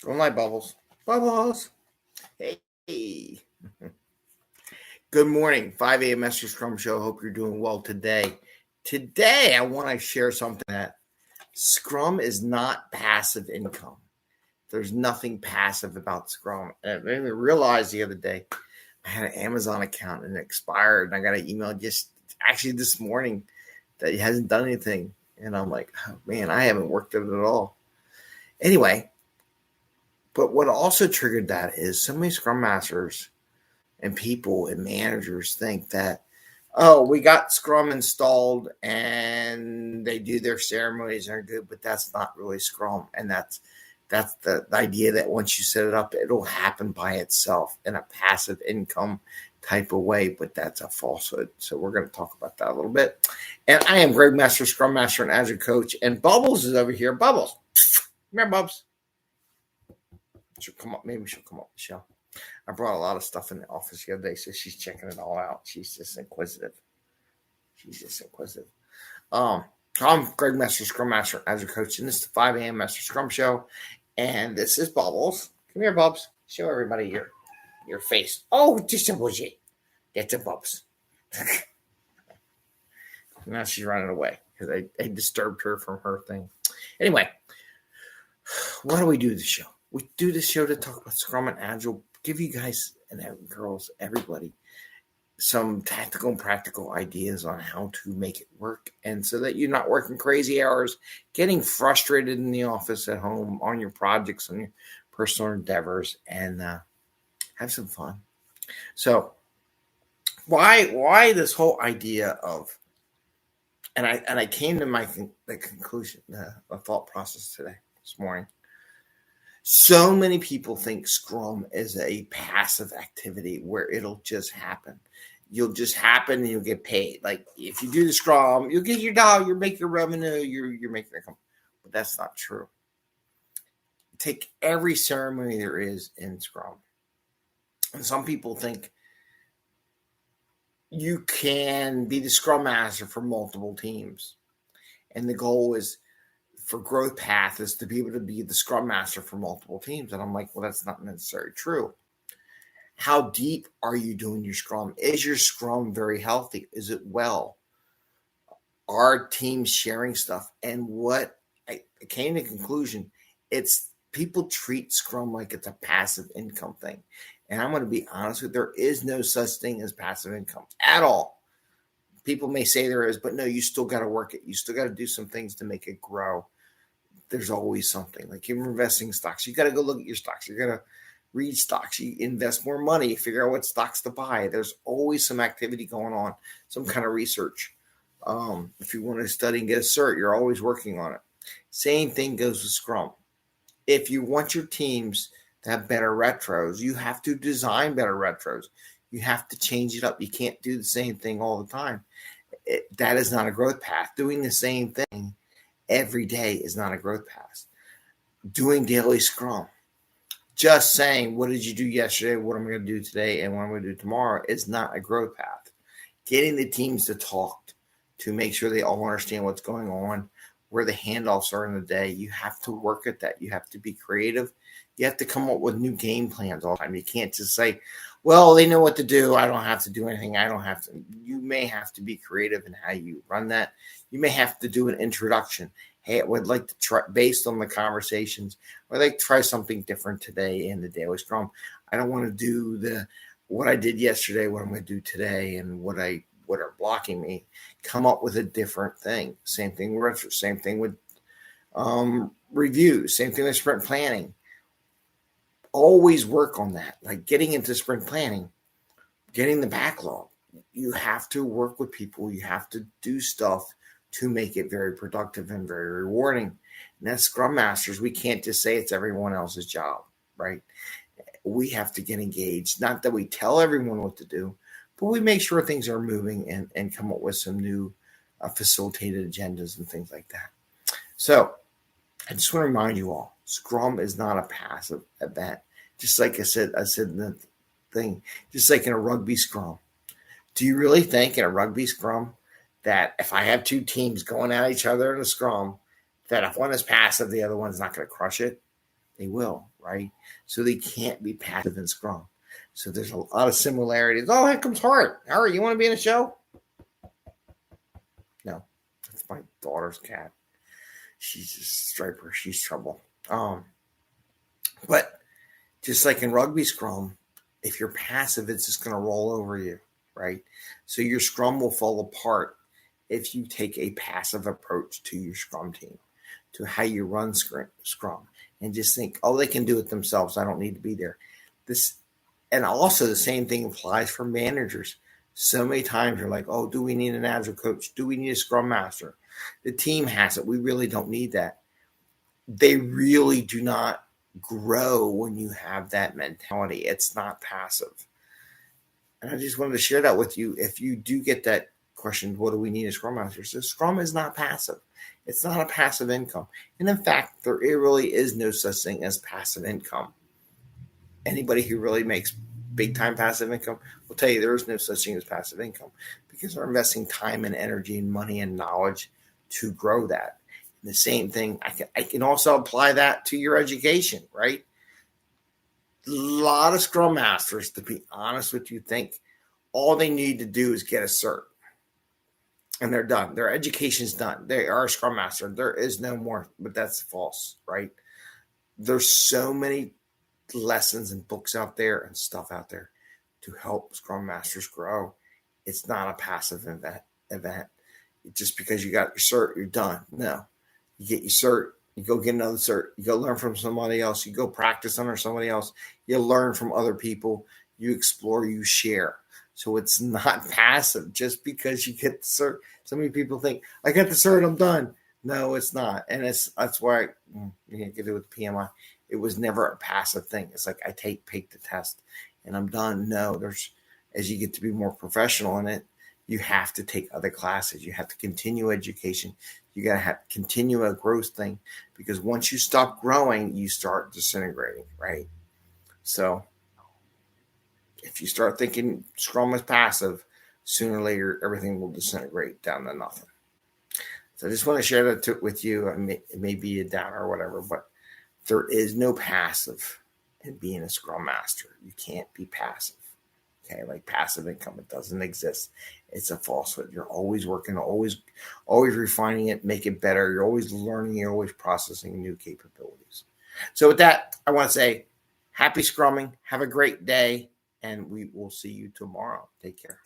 Don't lie, Bubbles. Bubbles. Hey. Good morning. 5 a.m. Mester Scrum Show. Hope you're doing well today. Today, I want to share something that Scrum is not passive income. There's nothing passive about Scrum. And it made me realize the other day, I had an Amazon account and it expired. And I got an email just actually this morning that it hasn't done anything. And I'm like, oh, man, I haven't worked it at all. Anyway, but what also triggered that is so many Scrum Masters and people and managers think that, oh, we got Scrum installed and they do their ceremonies and are good, but that's not really Scrum. And that's the idea that once you set it up, it'll happen by itself in a passive income type of way, but that's a falsehood. So we're going to talk about that a little bit. And I am Greg Mester, Scrum Master and Agile Coach, and Bubbles is over here. Bubbles, come here, Bubs. She'll come up. Maybe she'll come up the show. I brought a lot of stuff in the office the other day, so she's checking it all out. She's just inquisitive. I'm Greg Mester, Scrum Master, Agile Coach, and this is the 5 a.m. Mester Scrum Show. And this is Bubbles. Come here, Bubs. Show everybody your face. Oh, just a bougie. That's a Bubs. Now she's running away because I disturbed her from her thing. Anyway, why do we do this show? We do this show to talk about Scrum and Agile, give you guys and girls, everybody, some tactical and practical ideas on how to make it work. And so that you're not working crazy hours, getting frustrated in the office, at home, on your projects, on your personal endeavors, and have some fun. So why this whole idea of, and I came to the conclusion, the thought process today, this morning. So many people think Scrum is a passive activity where it'll just happen. You'll just happen and you'll get paid. Like if you do the Scrum, you'll get your dollar, you make your revenue, you're making income. But that's not true. Take every ceremony there is in Scrum. And some people think you can be the Scrum Master for multiple teams. And the goal is, for growth path, is to be able to be the Scrum Master for multiple teams. And I'm like, well, that's not necessarily true. How deep are you doing your Scrum? Is your Scrum very healthy? Is it well? Are teams sharing stuff? And what I came to the conclusion, it's people treat Scrum like it's a passive income thing. And I'm going to be honest with you, there is no such thing as passive income at all. People may say there is, but no, you still got to work it. You still got to do some things to make it grow. There's always something. Like you're investing in stocks. You got to go look at your stocks. You got to read stocks. You invest more money, figure out what stocks to buy. There's always some activity going on, some kind of research. If you want to study and get a cert, you're always working on it. Same thing goes with Scrum. If you want your teams to have better retros, you have to design better retros. You have to change it up. You can't do the same thing all the time. That is not a growth path. Doing the same thing every day is not a growth path. Doing daily Scrum, just saying, what did you do yesterday, what I'm going to do today, and what I'm going to do tomorrow is not a growth path. Getting the teams to talk, to make sure they all understand what's going on, where the handoffs are in the day, you have to work at that. You have to be creative. You have to come up with new game plans all the time. You can't just say, well, they know what to do. I don't have to do anything. I don't have to. You may have to be creative in how you run that. You may have to do an introduction. Hey, I would like to try, based on the conversations, I'd like to try something different today in the daily Scrum. I don't want to do what I did yesterday, what I'm going to do today, and what are blocking me. Come up with a different thing. Same thing with retro. Same thing with reviews. Same thing with sprint planning. Always work on that. Like getting into sprint planning, getting the backlog. You have to work with people. You have to do stuff to make it very productive and very rewarding. And as Scrum Masters, we can't just say it's everyone else's job, right? We have to get engaged. Not that we tell everyone what to do, but we make sure things are moving and come up with some new facilitated agendas and things like that. So I just want to remind you all, Scrum is not a passive event. Just like I said in the thing, just like in a rugby Scrum. Do you really think in a rugby Scrum that if I have two teams going at each other in a Scrum, that if one is passive, the other one's not going to crush it? They will, right? So they can't be passive in Scrum. So there's a lot of similarities. Oh, here comes Hart. Hart, you want to be in a show? No, that's my daughter's cat. She's a striper. She's trouble. But just like in rugby Scrum, if you're passive, it's just going to roll over you, right? So your Scrum will fall apart if you take a passive approach to your Scrum team, to how you run Scrum, and just think, oh, they can do it themselves. I don't need to be there. And also the same thing applies for managers. So many times you're like, oh, do we need an Agile coach? Do we need a Scrum Master? The team has it. We really don't need that. They really do not grow when you have that mentality. It's not passive. And I just wanted to share that with you. If you do get that question, what do we need a Scrum Master? So Scrum is not passive. It's not a passive income. And in fact, there really is no such thing as passive income. Anybody who really makes big time passive income will tell you there is no such thing as passive income, because they're investing time and energy and money and knowledge to grow that. And the same thing, I can also apply that to your education, right? A lot of Scrum Masters, to be honest with you, think all they need to do is get a cert and they're done. Their education's done. They are a Scrum Master. There is no more, but that's false, right? There's so many lessons and books out there and stuff out there to help Scrum Masters grow. It's not a passive event. Just because you got your cert, you're done. No. You get your cert, you go get another cert, you go learn from somebody else, you go practice under somebody else, you learn from other people, you explore, you share. So it's not passive just because you get the cert. So many people think, I got the cert, I'm done. No, it's not. And that's why you can't get it with PMI. It was never a passive thing. It's like I take the test and I'm done. No, as you get to be more professional in it, you have to take other classes. You have to continue education. You got to continue a growth thing, because once you stop growing, you start disintegrating, right? So if you start thinking Scrum is passive, sooner or later, everything will disintegrate down to nothing. So I just want to share that with you. It may be a downer or whatever, but there is no passive in being a Scrum Master. You can't be passive. Okay, like passive income, it doesn't exist. It's a falsehood. You're always working, always refining it, make it better. You're always learning, you're always processing new capabilities. So with that, I want to say happy Scrumming. Have a great day, and we will see you tomorrow. Take care.